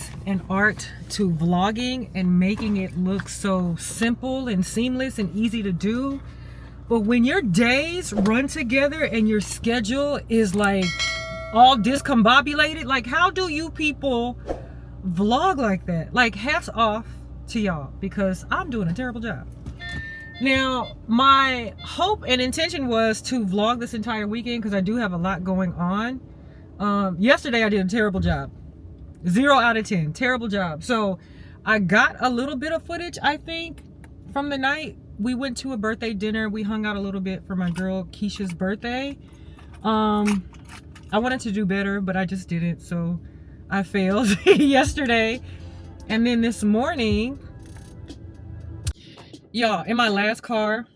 is an art to vlogging and making it look so simple and seamless and easy to do. But when your days run together and your schedule is like all discombobulated, like how do you people vlog like that? Like hats off to y'all, because I'm doing a terrible job. Now, my hope and intention was to vlog this entire weekend because I do have a lot going on. Yesterday I did a terrible job. 0 out of 10, terrible job. So I got a little bit of footage, I think, from the night. We went to a birthday dinner. We hung out a little bit for my girl Keisha's birthday. I wanted to do better, but I just didn't. So I failed yesterday. And then this morning, y'all, in my last car,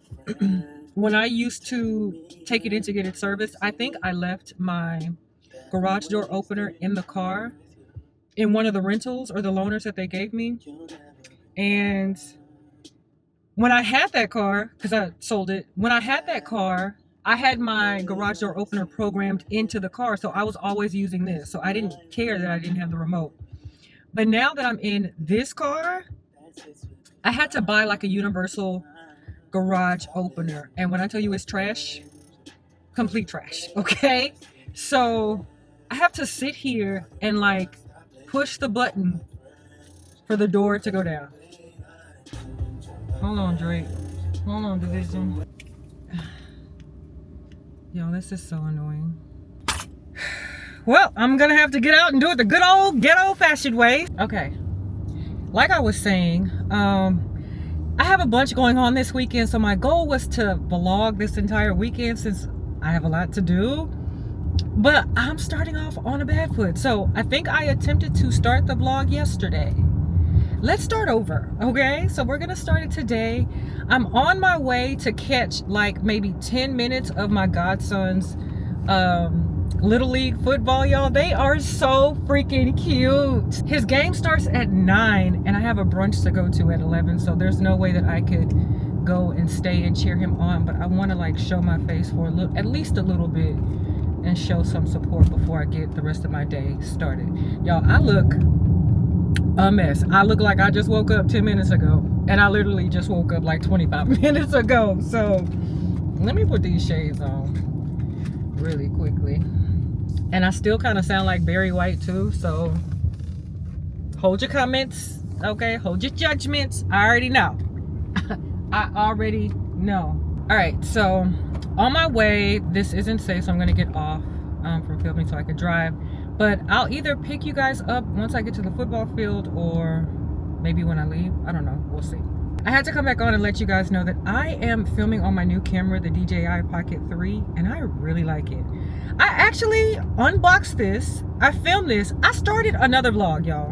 when I used to take it in to get it serviced, I think I left my garage door opener in the car in one of the rentals or the loaners that they gave me. And when I had that car, because I sold it, when I had that car, I had my garage door opener programmed into the car, so I was always using this. So I didn't care that I didn't have the remote. But now that I'm in this car, I had to buy like a universal garage opener. And when I tell you it's trash, complete trash, okay? So I have to sit here and like push the button for the door to go down. Hold on, Drake. Hold on, Division. Yo, this is so annoying. Well, I'm gonna have to get out and do it the good old ghetto-fashioned way. Okay, like I was saying, I have a bunch going on this weekend, so my goal was to vlog this entire weekend since I have a lot to do. But I'm starting off on a bad foot. So I think I attempted to start the vlog yesterday. Let's start over, okay? So we're gonna start it today. I'm on my way to catch like maybe 10 minutes of my godson's Little League football, y'all. They are so freaking cute. His game starts at 9 and I have a brunch to go to at 11, so there's no way that I could go and stay and cheer him on, but I want to like show my face for a little, at least a little bit, and show some support before I get the rest of my day started. Y'all, I look a mess. I look like I just woke up 10 minutes ago, and I literally just woke up like 25 minutes ago. So let me put these shades on really quickly. And I still kind of sound like Barry White too, so hold your comments, okay? Hold your judgments. I already know. I already know. All right, so on my way, this isn't safe, so I'm gonna get off from filming so I can drive. But I'll either pick you guys up once I get to the football field or maybe when I leave. I don't know, we'll see. I had to come back on and let you guys know that I am filming on my new camera, the DJI Pocket 3, and I really like it. I actually unboxed this, I filmed this, I started another vlog, y'all.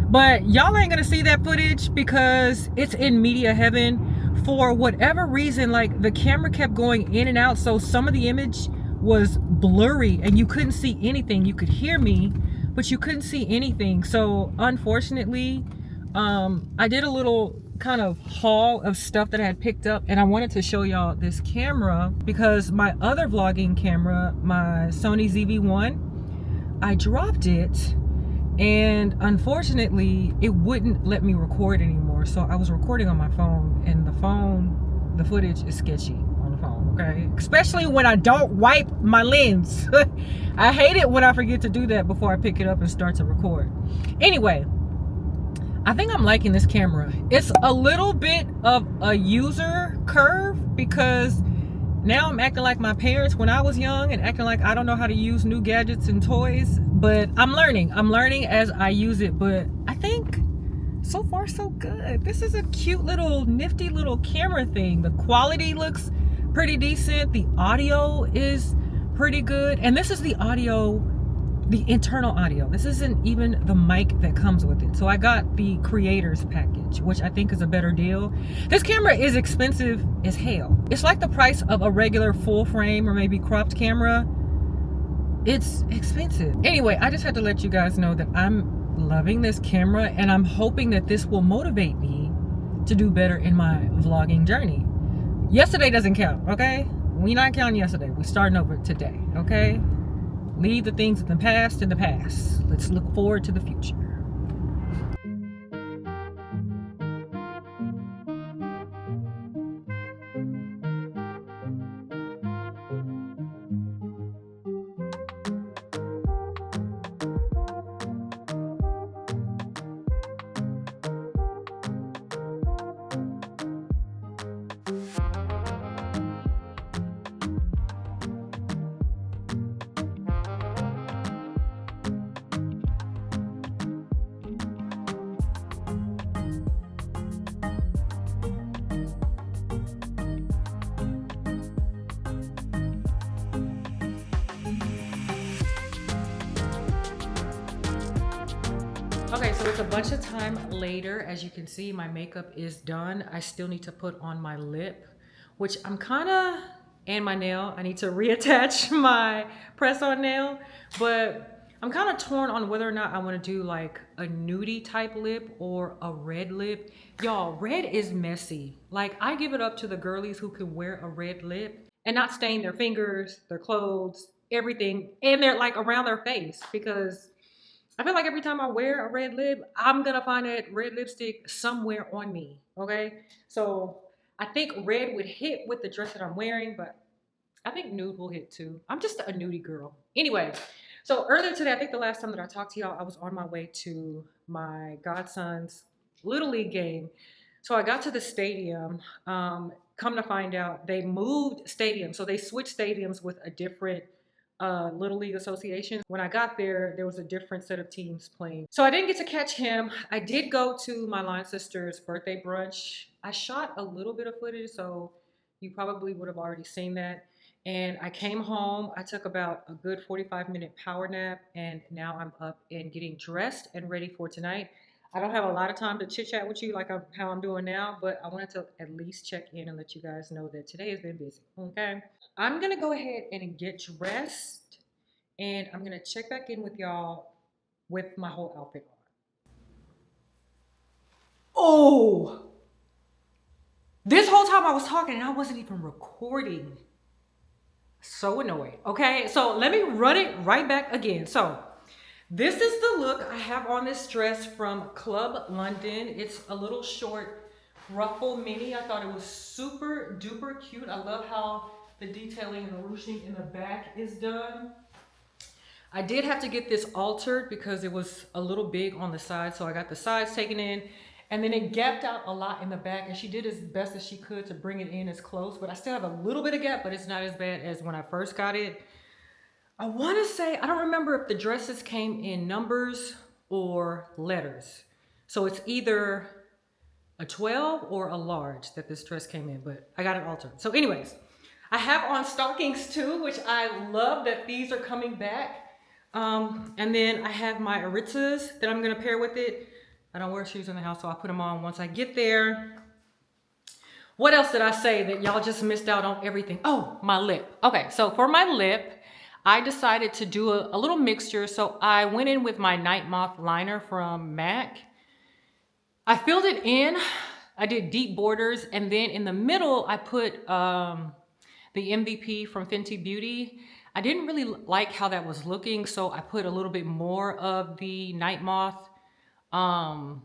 But y'all ain't gonna see that footage because it's in media heaven. For whatever reason, like the camera kept going in and out, so some of the image was blurry and you couldn't see anything. You could hear me, but you couldn't see anything. So unfortunately, I did a little kind of haul of stuff that I had picked up, and I wanted to show y'all this camera because my other vlogging camera, my Sony ZV-1, I dropped it, and unfortunately it wouldn't let me record anymore. So I was recording on my phone, and the footage is sketchy on the phone, okay? Especially when I don't wipe my lens. I hate it when I forget to do that before I pick it up and start to record. Anyway, I think I'm liking this camera. It's a little bit of a user curve because now I'm acting like my parents when I was young and acting like I don't know how to use new gadgets and toys. But I'm learning as I use it. But I think so far so good. This is a cute little nifty little camera thing. The quality looks pretty decent. The audio is pretty good. And this is the audio, the internal audio. This isn't even the mic that comes with it. So I got the creators package, which I think is a better deal. This camera is expensive as hell. It's like the price of a regular full frame or maybe cropped camera. It's expensive. Anyway, I just had to let you guys know that I'm loving this camera, and I'm hoping that this will motivate me to do better in my vlogging journey. Yesterday doesn't count, okay? We not counting yesterday. We're starting over today, okay? Leave the things in the past in the past. Let's look forward to the future. it's a bunch of time later. As you can see, my makeup is done. I still need to put on my lip, which I'm kind of, and my nail. I need to reattach my press-on nail, but I'm kind of torn on whether or not I want to do like a nudie type lip or a red lip. Y'all, red is messy. Like, I give it up to the girlies who can wear a red lip and not stain their fingers, their clothes, everything, and they're like around their face, because I feel like every time I wear a red lip, I'm gonna find that red lipstick somewhere on me, okay? So I think red would hit with the dress that I'm wearing, but I think nude will hit too. I'm just a nudie girl. Anyway, so earlier today, I think the last time that I talked to y'all, I was on my way to my godson's Little League game. So I got to the stadium. Come to find out, they moved stadiums. So they switched stadiums with a different Little League association. When I got there, there was a different set of teams playing. So I didn't get to catch him. I did go to my line sister's birthday brunch. I shot a little bit of footage, so you probably would have already seen that. And I came home, I took about a good 45-minute power nap, and now I'm up and getting dressed and ready for tonight. I don't have a lot of time to chit chat with you like how I'm doing now, but I wanted to at least check in and let you guys know that today has been busy, okay? I'm gonna go ahead and get dressed, and I'm gonna check back in with y'all with my whole outfit on. Oh! This whole time I was talking and I wasn't even recording. So annoying. Okay, so let me run it right back again. So this is the look I have on this dress from Club London. It's a little short ruffle mini. I thought it was super duper cute. I love how the detailing and the ruching in the back is done. I did have to get this altered because it was a little big on the side, so I got the sides taken in, and then it gapped out a lot in the back, and she did as best as she could to bring it in as close, but I still have a little bit of gap, but it's not as bad as when I first got it. I want to say, I don't remember if the dresses came in numbers or letters. So it's either a 12 or a large that this dress came in, but I got it altered. So anyways, I have on stockings too, which I love that these are coming back. And then I have my Aritzas that I'm gonna pair with it. I don't wear shoes in the house, so I'll put them on once I get there. What else did I say that y'all just missed out on everything? Oh, my lip. Okay, so for my lip, I decided to do a little mixture. So I went in with my Night Moth liner from MAC. I filled it in. I did deep borders, and then in the middle, I put the MVP from Fenty Beauty. I didn't really like how that was looking, so I put a little bit more of the Night Moth liner.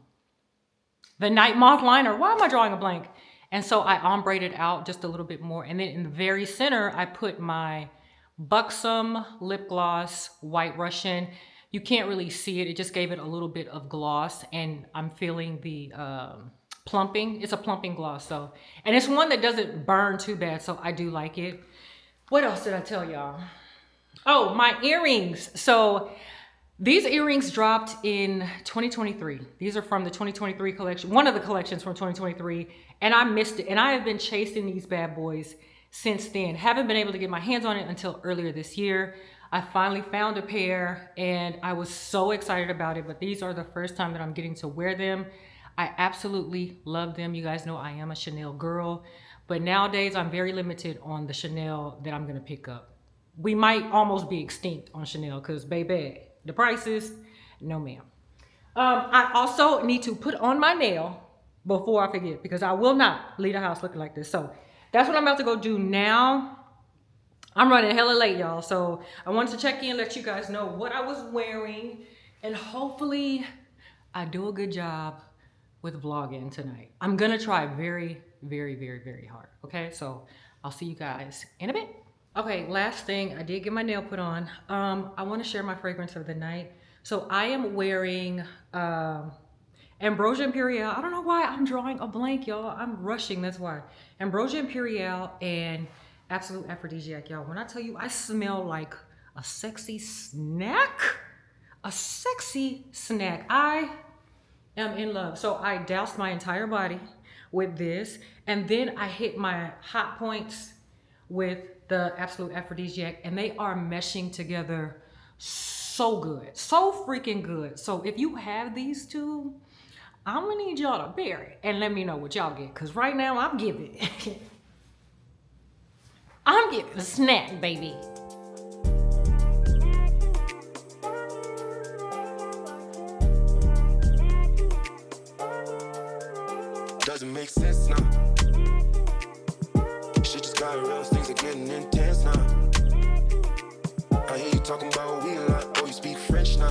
Why am I drawing a blank? And so I ombreed it out just a little bit more. And then in the very center, I put my Buxom lip gloss, White Russian. You can't really see it. It just gave it a little bit of gloss, and I'm feeling the plumping. It's a plumping gloss, so, and it's one that doesn't burn too bad, so I do like it. What else did I tell y'all? Oh, my earrings. So these earrings dropped in 2023. These are from the 2023 collection, one of the collections from 2023, and I missed it. And I have been chasing these bad boys since then. Haven't been able to get my hands on it until earlier this year. I finally found a pair, and I was so excited about it, but these are the first time that I'm getting to wear them. I absolutely love them. You guys know I am a Chanel girl, but nowadays I'm very limited on the Chanel that I'm gonna pick up. We might almost be extinct on Chanel because, baby, the prices, no ma'am. I also need to put on my nail before I forget, because I will not leave the house looking like this. So that's what I'm about to go do now. I'm running hella late, y'all. So I wanted to check in, let you guys know what I was wearing, and hopefully I do a good job with vlogging tonight. I'm gonna try very, very, very, very hard, okay? So I'll see you guys in a bit. Okay, last thing, I did get my nail put on. I wanna share my fragrance of the night. So I am wearing Ambrosia Imperiale. I don't know why I'm drawing a blank, y'all. I'm rushing, that's why. Ambrosia Imperiale and Absolute Aphrodisiac, y'all. When I tell you I smell like a sexy snack, I am in love. So I doused my entire body with this, and then I hit my hot points with the Absolute Aphrodisiac, and they are meshing together so so good. So freaking good. So if you have these two, I'm gonna need y'all to bear it and let me know what y'all get. Cause right now I'm giving I'm giving a snack, baby. Doesn't make sense now. Shit just got real, things are getting intense now. I hear you talking about we a lot, oh you speak French now.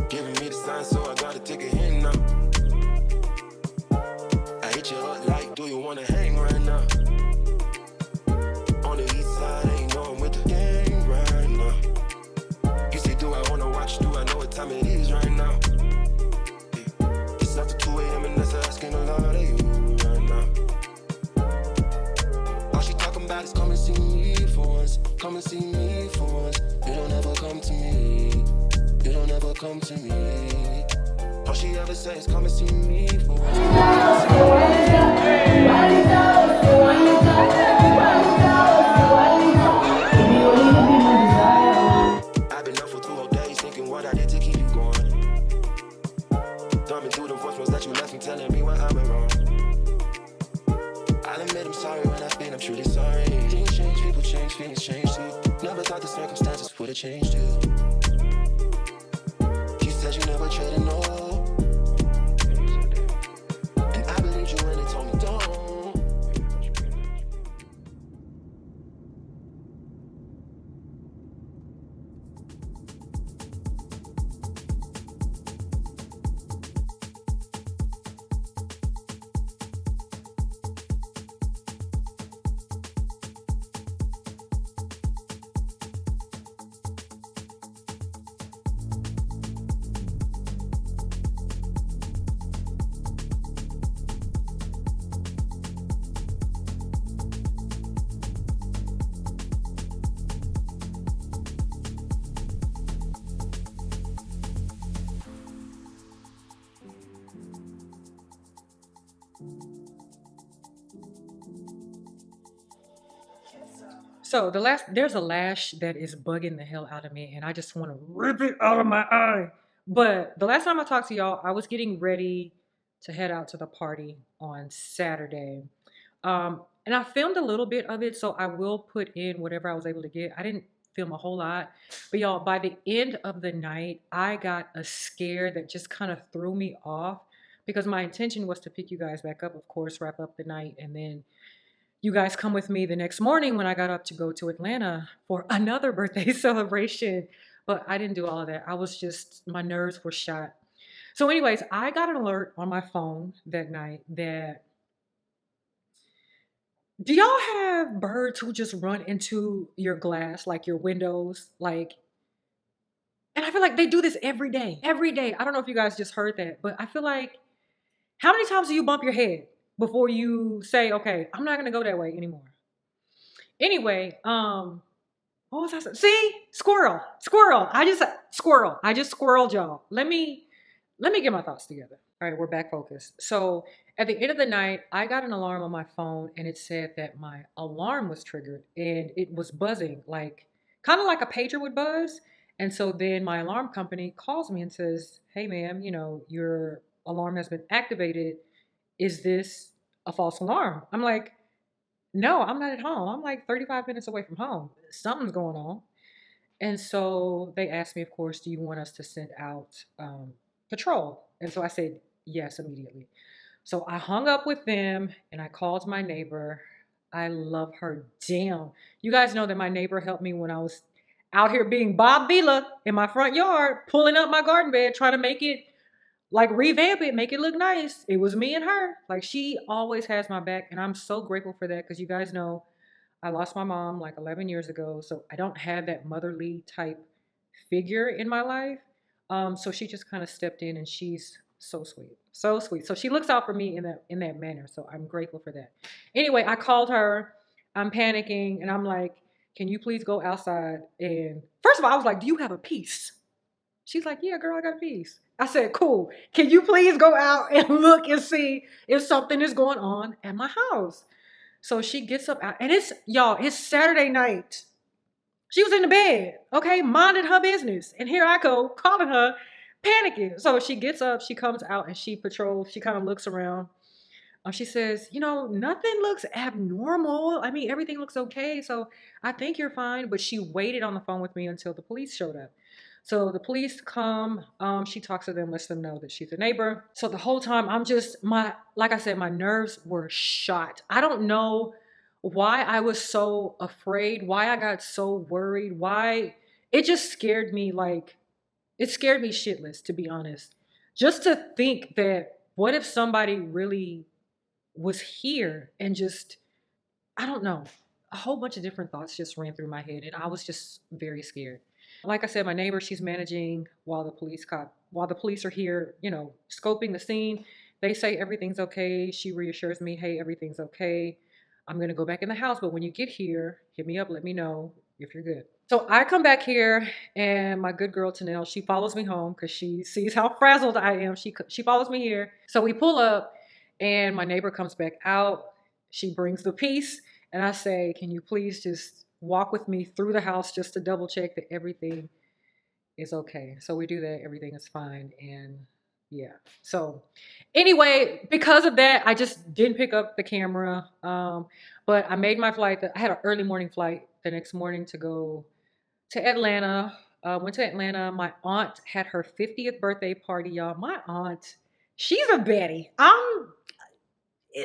Giving me the sign, so I gotta take a hint now. I hit you up like, do you wanna hang right now? On the east side, ain't know I'm with the gang right now. You say, do I wanna watch, do I know what time it is right now? Yeah. It's after 2 a.m. and that's asking a lot of you right now. All she talking about is come and see me for once. Come and see me for once. You don't ever come to me. You don't ever come to me. All she ever says is come and see me for once. I've been up for 2 whole days thinking what I did to keep you going. Thumbing through the voicemails that you left me telling me what I went wrong. I'll admit I'm sorry when I've been, I'm truly sorry. Things change, people change, feelings change too. Never thought the circumstances would have changed you. You said you never traded no. And I believed you when they told me don't. So there's a lash that is bugging the hell out of me and I just want to rip it out of my eye. But the last time I talked to y'all, I was getting ready to head out to the party on Saturday. And I filmed a little bit of it, so I will put in whatever I was able to get. I didn't film a whole lot. But y'all, by the end of the night, I got a scare that just kind of threw me off because my intention was to pick you guys back up, of course, wrap up the night, and then you guys come with me the next morning when I got up to go to Atlanta for another birthday celebration. But I didn't do all of that. I was just, my nerves were shot. So anyways, I got an alert on my phone that night that, do y'all have birds who just run into your glass, like your windows? Like, and I feel like they do this every day. Every day. I don't know if you guys just heard that, but I feel like, how many times do you bump your head before you say, okay, I'm not gonna go that way anymore? Anyway, what was I saying? See? Squirrel. I just squirreled y'all. Let me get my thoughts together. All right, we're back focused. So at the end of the night, I got an alarm on my phone and it said that my alarm was triggered and it was buzzing, like kind of like a pager would buzz. And so then my alarm company calls me and says, hey ma'am, you know, your alarm has been activated. Is this a false alarm? I'm like, no, I'm not at home. I'm like 35 minutes away from home. Something's going on. And so they asked me, of course, do you want us to send out patrol? And so I said, yes, immediately. So I hung up with them and I called my neighbor. I love her. Damn. You guys know that my neighbor helped me when I was out here being Bob Vila in my front yard, pulling up my garden bed, trying to make it, like revamp it, make it look nice. It was me and her. Like she always has my back and I'm so grateful for that because you guys know I lost my mom like 11 years ago. So I don't have that motherly type figure in my life. So she just kind of stepped in and she's so sweet. So sweet. So she looks out for me in that manner. So I'm grateful for that. Anyway, I called her. I'm panicking and I'm like, can you please go outside? And first of all, I was like, do you have a piece? She's like, yeah, girl, I got a piece. I said, cool. Can you please go out and look and see if something is going on at my house? So she gets up out, and it's, y'all, it's Saturday night. She was in the bed, okay, minding her business. And here I go calling her, panicking. So she gets up, she comes out and she patrols, she kind of looks around. She says, you know, nothing looks abnormal. I mean, everything looks okay. So I think you're fine. But she waited on the phone with me until the police showed up. So the police come, she talks to them, lets them know that she's a neighbor. So the whole time I'm just, like I said, my nerves were shot. I don't know why I was so afraid, why I got so worried, why it just scared me. Like, it scared me shitless, to be honest. Just to think that what if somebody really was here and just, I don't know, a whole bunch of different thoughts just ran through my head and I was just very scared. Like I said, my neighbor, she's managing while the police are here, you know, scoping the scene. They say everything's okay. She reassures me, hey, everything's okay. I'm going to go back in the house, but when you get here, hit me up, let me know if you're good. So I come back here and my good girl Tanel, she follows me home because she sees how frazzled I am. She follows me here. So we pull up and my neighbor comes back out. She brings the piece and I say, can you please just walk with me through the house just to double check that everything is okay. So we do that. Everything is fine. And yeah. So anyway, because of that, I just didn't pick up the camera. But I made my flight. I had an early morning flight the next morning to go to Atlanta. Went to Atlanta. My aunt had her 50th birthday party, y'all. My aunt, she's a baddie.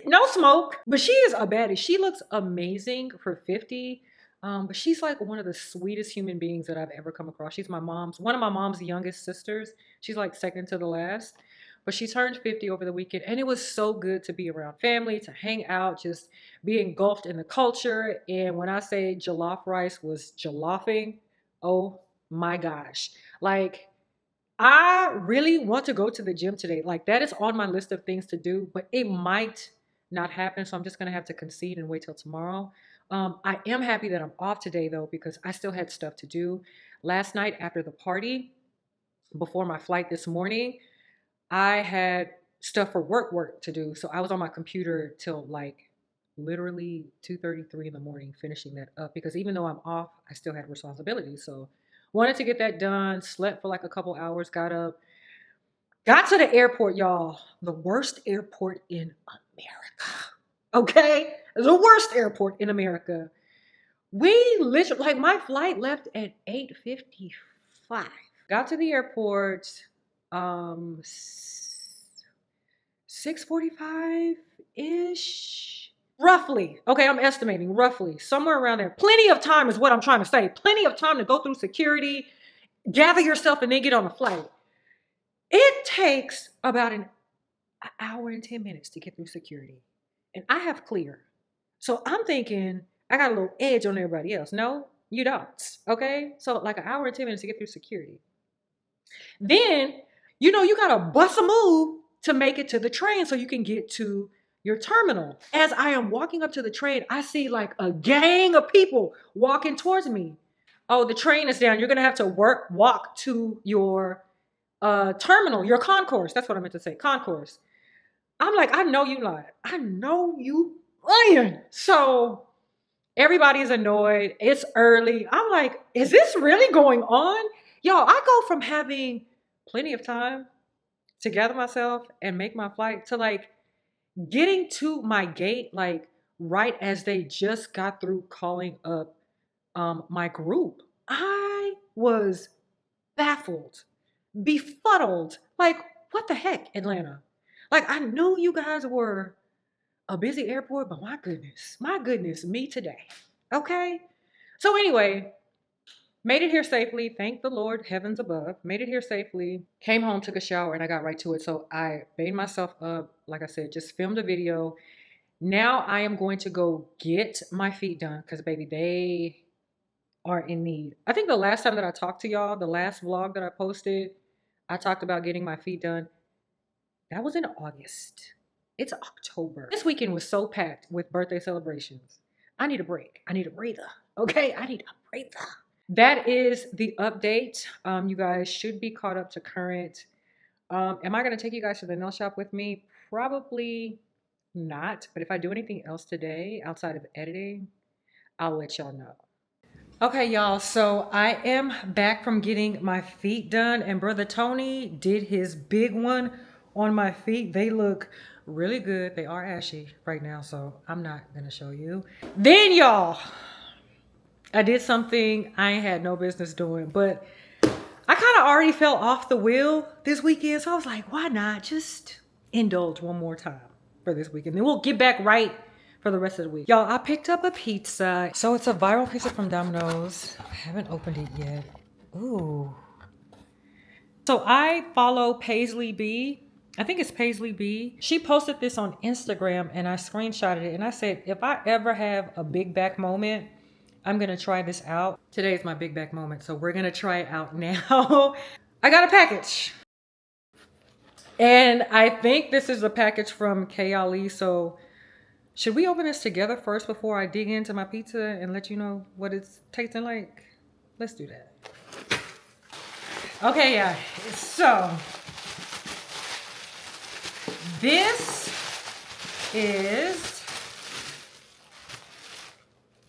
No smoke, but she is a baddie. She looks amazing for 50. But she's like one of the sweetest human beings that I've ever come across. She's one of my mom's youngest sisters. She's like second to the last. But she turned 50 over the weekend, and it was so good to be around family, to hang out, just be engulfed in the culture. And when I say jollof rice was jolloffing, oh my gosh. Like, I really want to go to the gym today. Like, that is on my list of things to do, but it might not happen. So I'm just going to have to concede and wait till tomorrow. I am happy that I'm off today, though, because I still had stuff to do. Last night after the party, before my flight this morning, I had stuff for work to do. So I was on my computer till like literally 2:33 in the morning finishing that up, because even though I'm off, I still had responsibilities. So wanted to get that done, slept for like a couple hours, got up, got to the airport, y'all. The worst airport in America. Okay? The worst airport in America. We literally, like, my flight left at 8:55. Got to the airport, 6:45-ish. Roughly. Okay, I'm estimating roughly. Somewhere around there. Plenty of time is what I'm trying to say. Plenty of time to go through security, gather yourself, and then get on a flight. It takes about an hour and 10 minutes to get through security. And I have clear. So I'm thinking I got a little edge on everybody else. No, you don't. Okay? So like an hour and 10 minutes to get through security. Then, you know, you got to bust a move to make it to the train so you can get to your terminal. As I am walking up to the train, I see like a gang of people walking towards me. Oh, the train is down. You're going to have to walk to your terminal, your concourse. That's what I meant to say, concourse. I'm like, I know you lying. I know you lying. So everybody's annoyed. It's early. I'm like, is this really going on? Y'all, I go from having plenty of time to gather myself and make my flight to like getting to my gate, like right as they just got through calling up my group. I was baffled, befuddled. Like, what the heck, Atlanta? Like, I knew you guys were a busy airport, but my goodness, me today. Okay? So anyway, made it here safely. Thank the Lord, heavens above. Made it here safely. Came home, took a shower, and I got right to it. So I made myself up. Like I said, just filmed a video. Now I am going to go get my feet done because, baby, they are in need. I think the last time that I talked to y'all, the last vlog that I posted, I talked about getting my feet done. That was in August. It's October. This weekend was so packed with birthday celebrations. I need a break. I need a breather. Okay? I need a breather. That is the update. You guys should be caught up to current. Am I going to take you guys to the nail shop with me? Probably not. But if I do anything else today outside of editing, I'll let y'all know. Okay, y'all, so I am back from getting my feet done, and Brother Tony did his big one on my feet. They look really good. They are ashy right now, so I'm not gonna show you. Then, y'all, I did something I ain't had no business doing, but I kind of already fell off the wheel this weekend, so I was like, why not just indulge one more time for this weekend? Then we'll get back right for the rest of the week. Y'all, I picked up a pizza. So it's a viral pizza from Domino's. I haven't opened it yet. Ooh. So I follow Paisley B. I think it's Paisley B. She posted this on Instagram and I screenshotted it and I said, if I ever have a big back moment, I'm gonna try this out. Today is my big back moment, so we're gonna try it out now. I got a package. And I think this is a package from KLE, so should we open this together first before I dig into my pizza and let you know what it's tasting like? Let's do that. Okay, yeah, so this is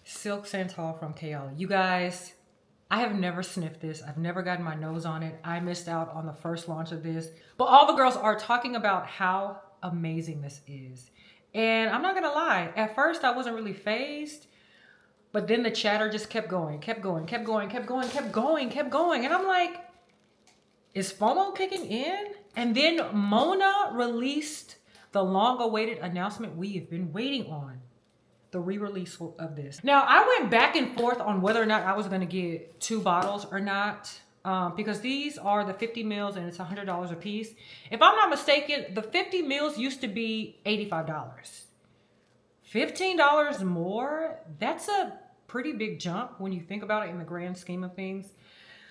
Silk Santal from KLE. You guys, I have never sniffed this. I've never gotten my nose on it. I missed out on the first launch of this, but all the girls are talking about how amazing this is. And I'm not gonna lie, at first I wasn't really fazed, but then the chatter just kept going. And I'm like, is FOMO kicking in? And then Mona released the long-awaited announcement we have been waiting on, the re-release of this. Now, I went back and forth on whether or not I was gonna get 2 bottles or not, because these are the 50 mils and it's $100 a piece. If I'm not mistaken, the 50 mils used to be $85. $15 more, that's a pretty big jump when you think about it in the grand scheme of things.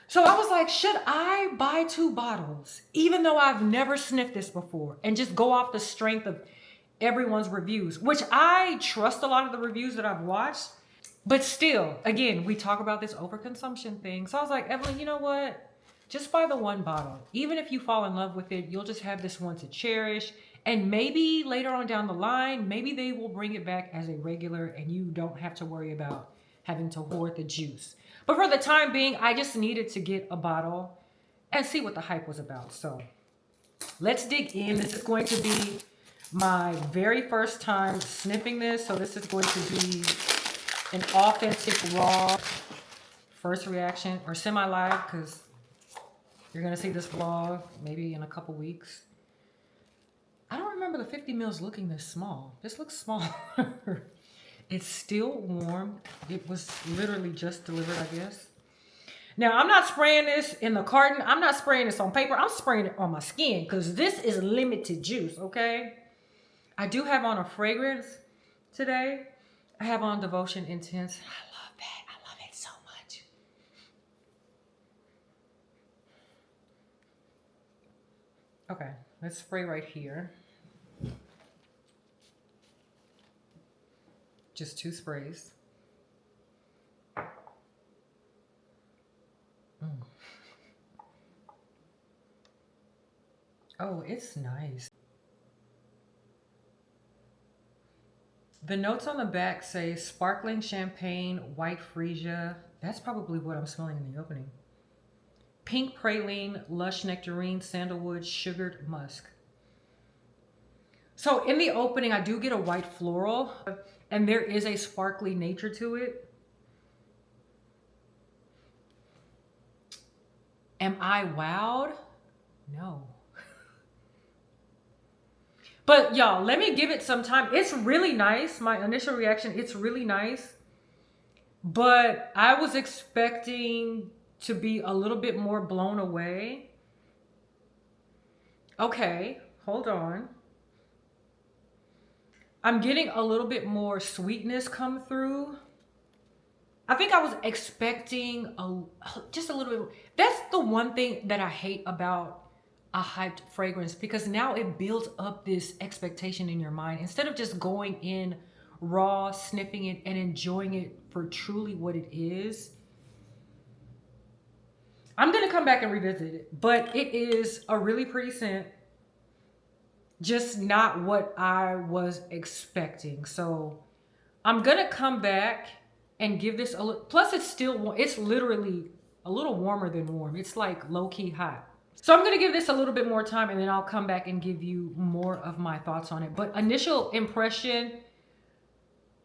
So I was like, should I buy 2 bottles, even though I've never sniffed this before, and just go off the strength of everyone's reviews, which I trust a lot of the reviews that I've watched, but still, again, we talk about this overconsumption thing. So I was like, Evelyn, you know what? Just buy the 1 bottle. Even if you fall in love with it, you'll just have this one to cherish. And maybe later on down the line, maybe they will bring it back as a regular and you don't have to worry about having to hoard the juice. But for the time being, I just needed to get a bottle and see what the hype was about. So let's dig in. This is going to be my very first time sniffing this. So this is going to be an authentic raw first reaction, or semi-live, because you're gonna see this vlog maybe in a couple weeks. I don't remember the 50 mils looking this small. This looks small. It's still warm. It was literally just delivered, I guess. Now, I'm not spraying this in the carton. I'm not spraying this on paper. I'm spraying it on my skin because this is limited juice, okay? I do have on a fragrance today. I have on Devotion Intense. I love that. I love it so much. Okay, let's spray right here. Just 2 sprays. Oh, it's nice. The notes on the back say sparkling champagne, white freesia. That's probably what I'm smelling in the opening. Pink praline, lush nectarine, sandalwood, sugared musk. So in the opening, I do get a white floral, and there is a sparkly nature to it. Am I wowed? No. But y'all, let me give it some time. It's really nice. My initial reaction, it's really nice. But I was expecting to be a little bit more blown away. Okay, hold on. I'm getting a little bit more sweetness come through. I think I was expecting just a little bit. That's the one thing that I hate about a hyped fragrance, because now it builds up this expectation in your mind instead of just going in raw, sniffing it and enjoying it for truly what it is. I'm gonna come back and revisit it, but it is a really pretty scent, just not what I was expecting. So I'm gonna come back and give this a little, plus it's still, it's literally a little warmer than warm. It's like low-key hot. So I'm gonna give this a little bit more time and then I'll come back and give you more of my thoughts on it. But initial impression,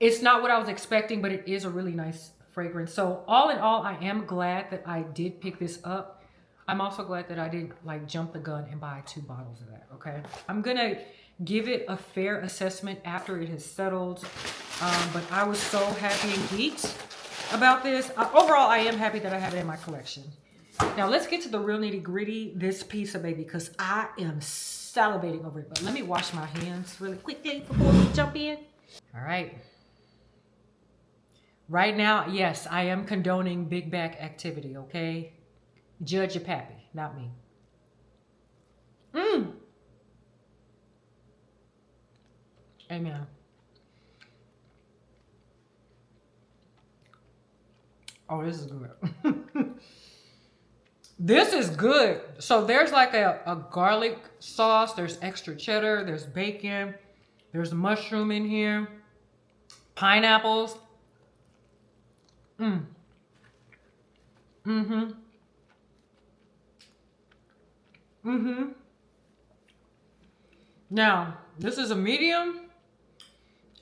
it's not what I was expecting, but it is a really nice fragrance. So all in all, I am glad that I did pick this up. I'm also glad that I didn't like jump the gun and buy 2 bottles of that, okay? I'm gonna give it a fair assessment after it has settled. But I was so happy and geeked about this. Overall, I am happy that I have it in my collection. Now let's get to the real nitty gritty, this piece of baby, because I am salivating over it. But let me wash my hands really quickly before we jump in. All right. Right now, yes, I am condoning big back activity, okay? Judge your pappy, not me. Amen. Oh, this is good. This is good. So there's like a garlic sauce. There's extra cheddar. There's bacon. There's mushroom in here. Pineapples. Now, this is a medium.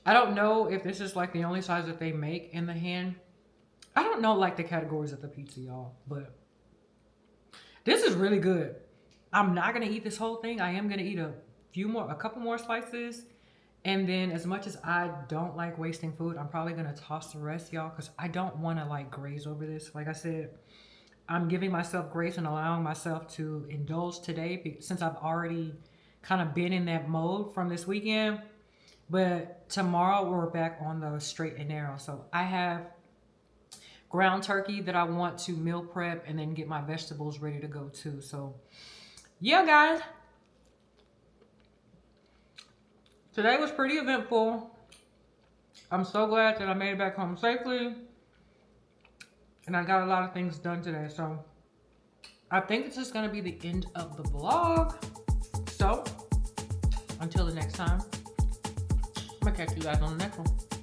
I don't know if this is like the only size that they make in the hand. I don't know like the categories of the pizza, y'all, but this is really good. I'm not gonna eat this whole thing. I am gonna eat a couple more slices. And then as much as I don't like wasting food, I'm probably gonna toss the rest, y'all, because I don't wanna like graze over this. Like I said, I'm giving myself grace and allowing myself to indulge today since I've already kind of been in that mode from this weekend. But tomorrow we're back on the straight and narrow. So I have ground turkey that I want to meal prep and then get my vegetables ready to go too. So yeah, guys. Today was pretty eventful. I'm so glad that I made it back home safely. And I got a lot of things done today. So I think this is going to be the end of the vlog. So until the next time, I'm going to catch you guys on the next one.